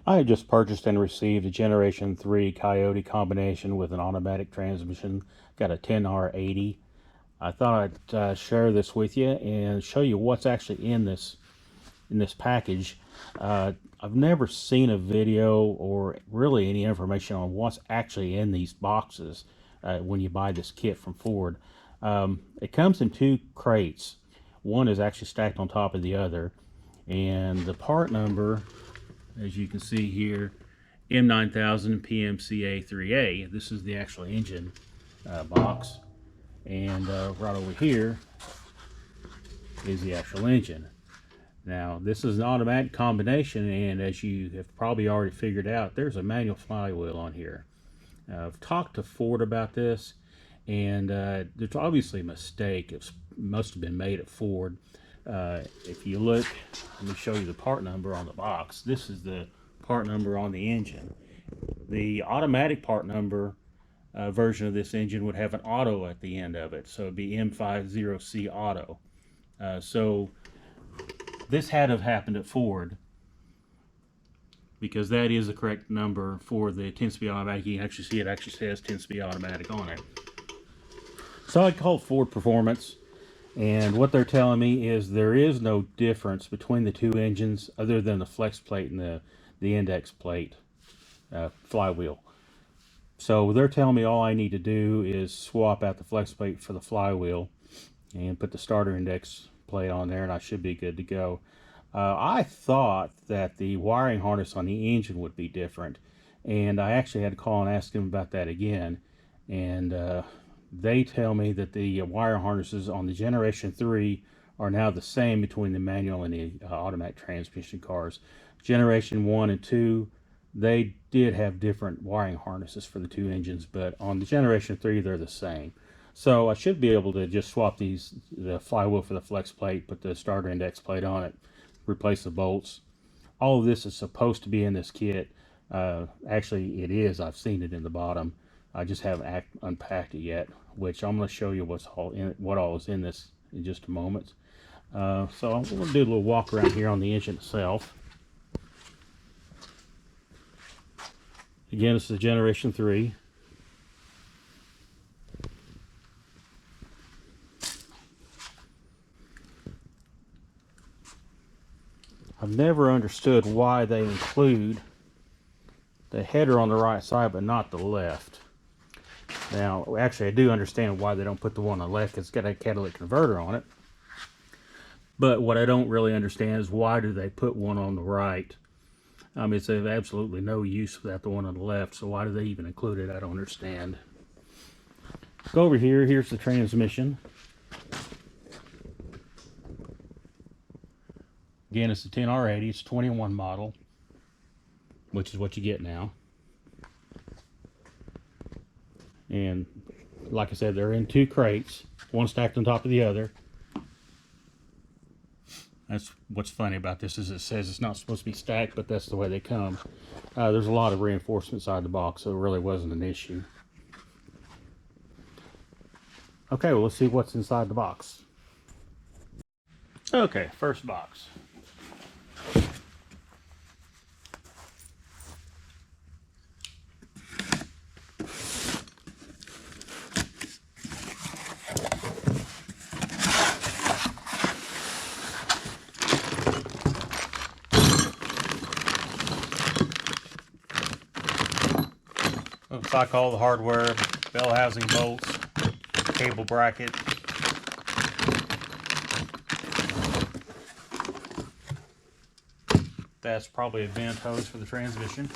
I had just purchased and received a Generation 3 Coyote combination with an automatic transmission. Got a 10R80. I thought I'd share this with you and show you what's actually in this package. I've never seen a video or really any information on what's actually in these boxes when you buy this kit from Ford. It comes in two crates. One is actually stacked on top of the other, and the part number, as you can see here, M-9000-PMCA3A. This is the actual engine box, and right over here is the actual engine. Now, this is an automatic combination, and as you have probably already figured out, there's a manual flywheel on here. I've talked to Ford about this, and there's obviously a mistake. It must have been made at Ford. If you look, let me show you the part number on the box. This is the part number on the engine. The automatic part number version of this engine would have an auto at the end of it, so it'd be M-50C-AUTO. So this had to have happened at Ford, because that is the correct number for the 10-speed automatic. You can actually see it actually says 10-speed automatic on it. So I called Ford Performance, and what they're telling me is there is no difference between the two engines other than the flex plate and the index plate flywheel. So they're telling me all I need to do is swap out the flex plate for the flywheel and put the starter index plate on there, and I should be good to go. I thought that the wiring harness on the engine would be different, and I actually had to call and ask them about that again, and they tell me that the wire harnesses on the Generation 3 are now the same between the manual and the automatic transmission cars. Generation 1 and 2, they did have different wiring harnesses for the two engines, but on the Generation 3 they're the same. So I should be able to just swap the flywheel for the flex plate, put the starter index plate on it, replace the bolts. All of this is supposed to be in this kit. Actually, it is. I've seen it in the bottom. I just haven't unpacked it yet, which I'm going to show you what all is in this in just a moment. So I'm going to do a little walk around here on the engine itself. Again, this is the Generation 3. I've never understood why they include the header on the right side but not the left. Now, actually, I do understand why they don't put the one on the left, because it's got a catalytic converter on it. But what I don't really understand is why do they put one on the right? It's of absolutely no use without the one on the left, so why do they even include it? I don't understand. Go over here. Here's the transmission. Again, it's the 10R80. It's 21 model, which is what you get now. And like I said, they're in two crates, one stacked on top of the other. That's what's funny about this, is it says it's not supposed to be stacked, but that's the way they come. There's a lot of reinforcement inside the box, so it really wasn't an issue. Okay, well, let's see what's inside the box. Okay, first box. Looks like all the hardware, bell housing bolts, cable bracket. That's probably a vent hose for the transmission.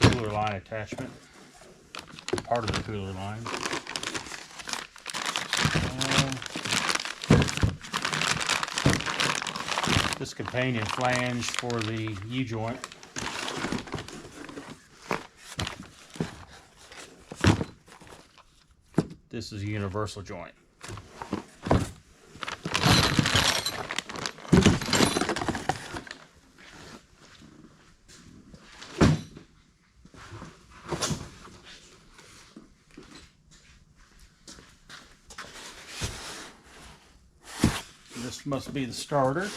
Cooler line attachment, part of the cooler line. This companion flange for the U-joint. This is a universal joint. This must be the starter.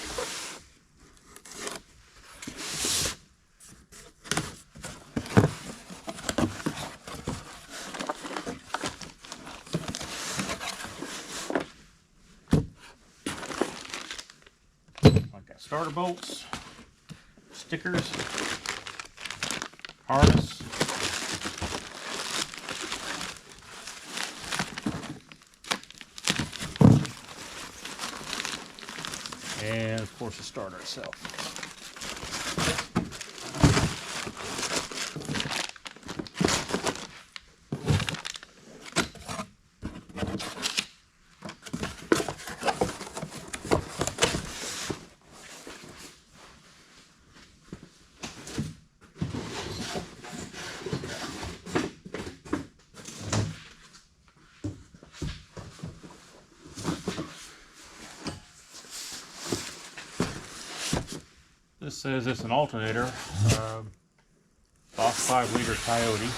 Got starter bolts, stickers, harness, and of course the starter itself. This says it's an alternator, Box 5-liter Coyote.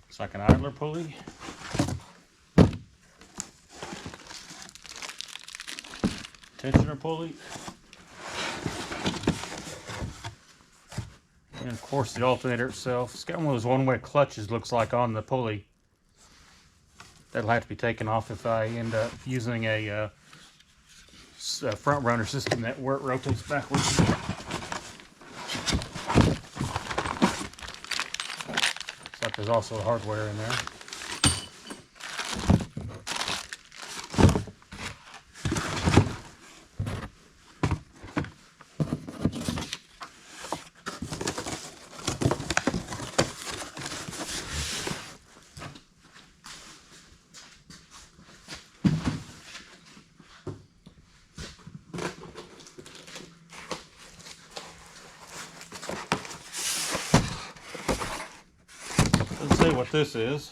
It's like an idler pulley. Tensioner pulley, and of course the alternator itself. It's got one of those one-way clutches, looks like, on the pulley. That'll have to be taken off if I end up using a front runner system that where it rotates backwards. Looks like there's also hardware in there. Let's see what this is.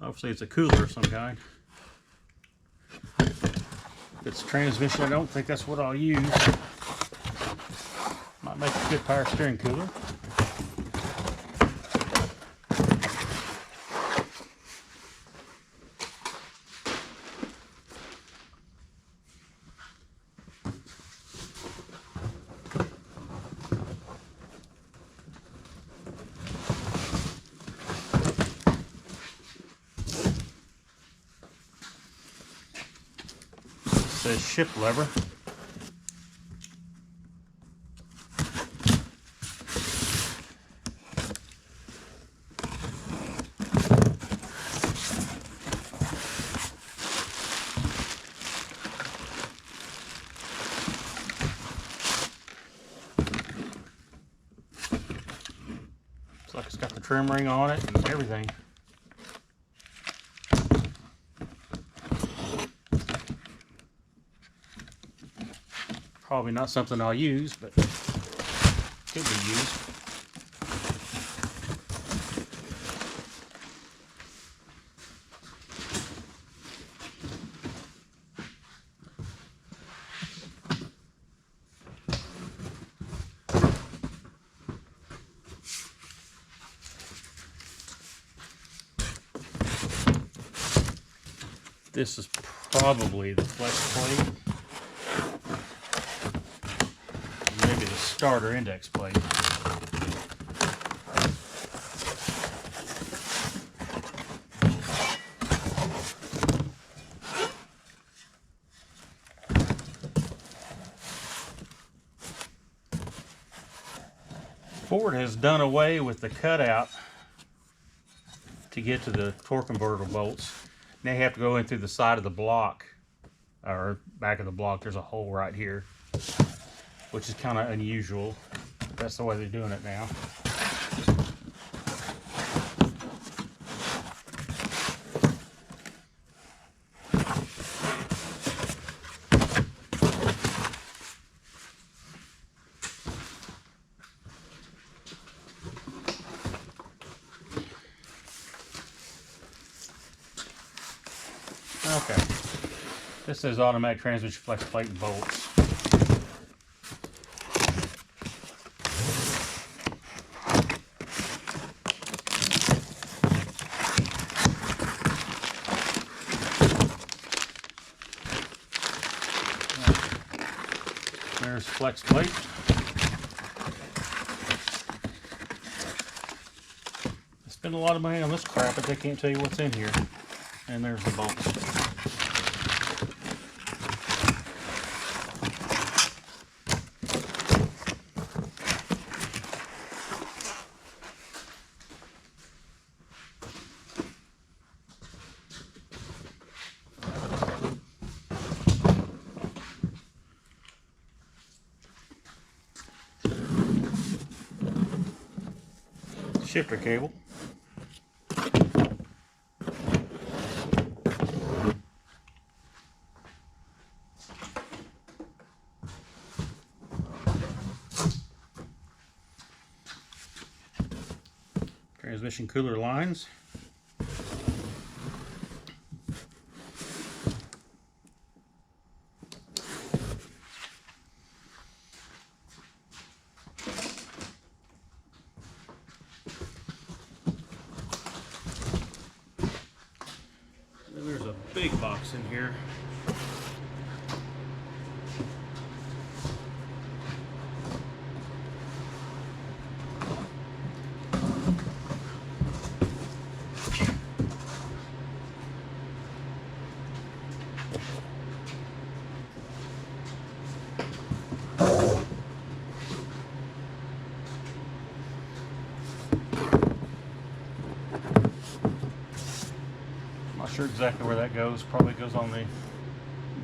Obviously it's a cooler of some kind. If it's transmission, I don't think that's what I'll use. Might make a good power steering cooler. It says ship lever. Looks like it's got the trim ring on it and everything. Probably not something I'll use, but could be used. This is probably the Flexplate. Maybe the starter index plate. Ford has done away with the cutout to get to the torque converter bolts. Now you have to go in through the side of the block, or back of the block. There's a hole right here, which is kind of unusual. That's the way they're doing it now. Okay. This says automatic transmission flex plate and bolts. There's flex plate. I spend a lot of money on this crap, but they can't tell you what's in here. And there's the bolts. Shifter cable. Transmission cooler lines. There's a big box in here. Not sure exactly where that goes. Probably goes on the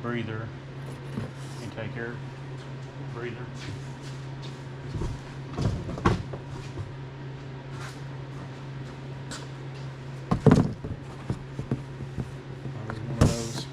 breather, intake air breather. There's one of those.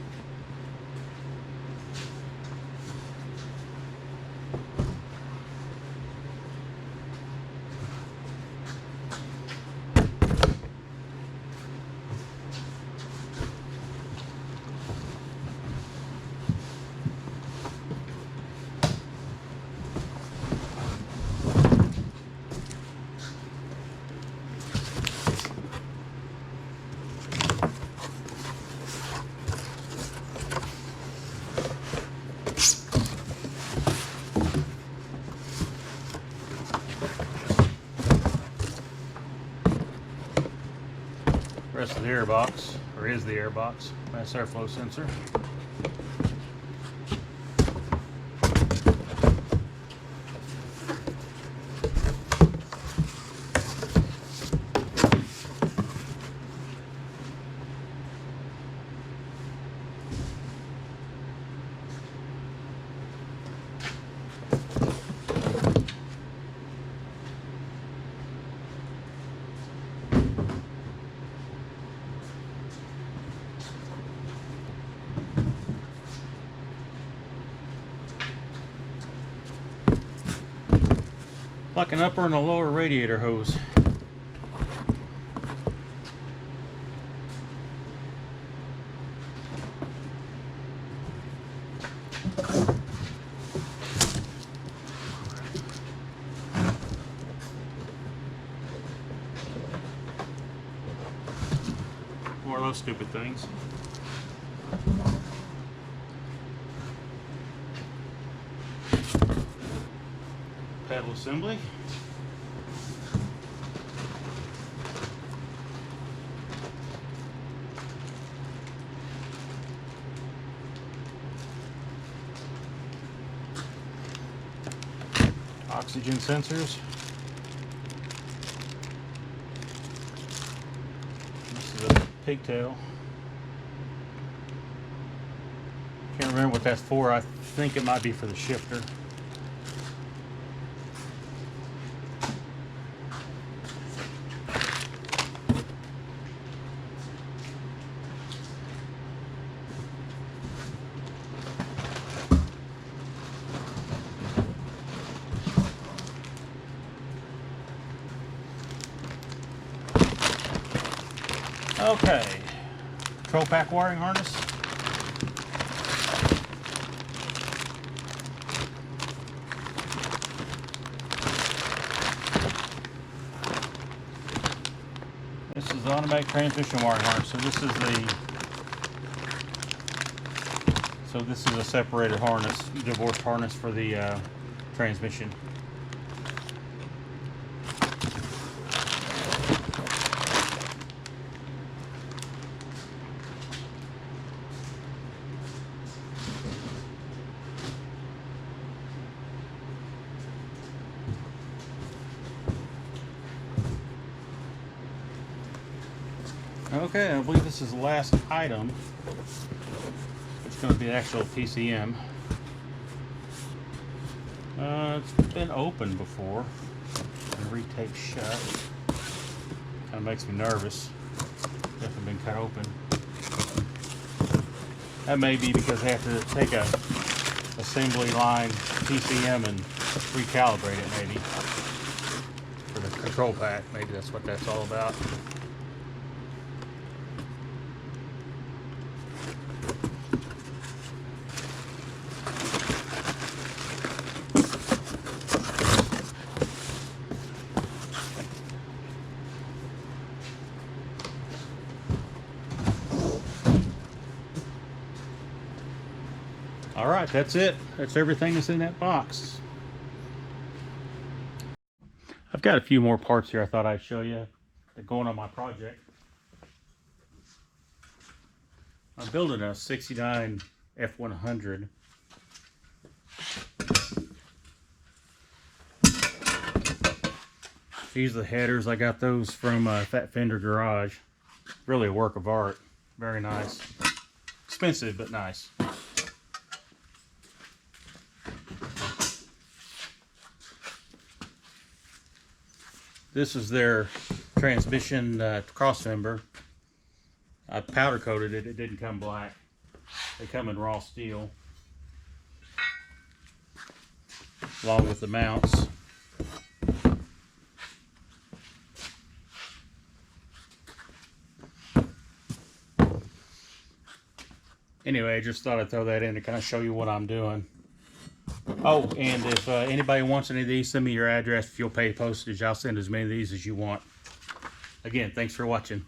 Rest of the air box, or is the air box. That's airflow sensor. Like an upper and a lower radiator hose. More of those stupid things. Pedal assembly. Oxygen sensors. This is a pigtail. Can't remember what that's for. I think it might be for the shifter. Okay, control pack wiring harness. automatic transmission wiring harness. So this is a separator harness, divorced harness for the transmission. Okay, I believe this is the last item. It's going to be the actual PCM. It's been opened before. And retake shut. Kind of makes me nervous. Definitely been cut open. That may be because I have to take a assembly line PCM and recalibrate it, maybe for the control pack. Maybe that's what that's all about. All right, that's it. That's everything that's in that box. I've got a few more parts here I thought I'd show you that going on my project. I'm building a 69 F100. These are the headers. I got those from Fat Fender Garage. Really a work of art. Very nice. Expensive, but nice. This is their transmission cross member. I powder coated it. It didn't come black. They come in raw steel, along with the mounts. Anyway, I just thought I'd throw that in to kind of show you what I'm doing. Oh, and if anybody wants any of these, send me your address. If you'll pay postage, I'll send as many of these as you want. Again, thanks for watching.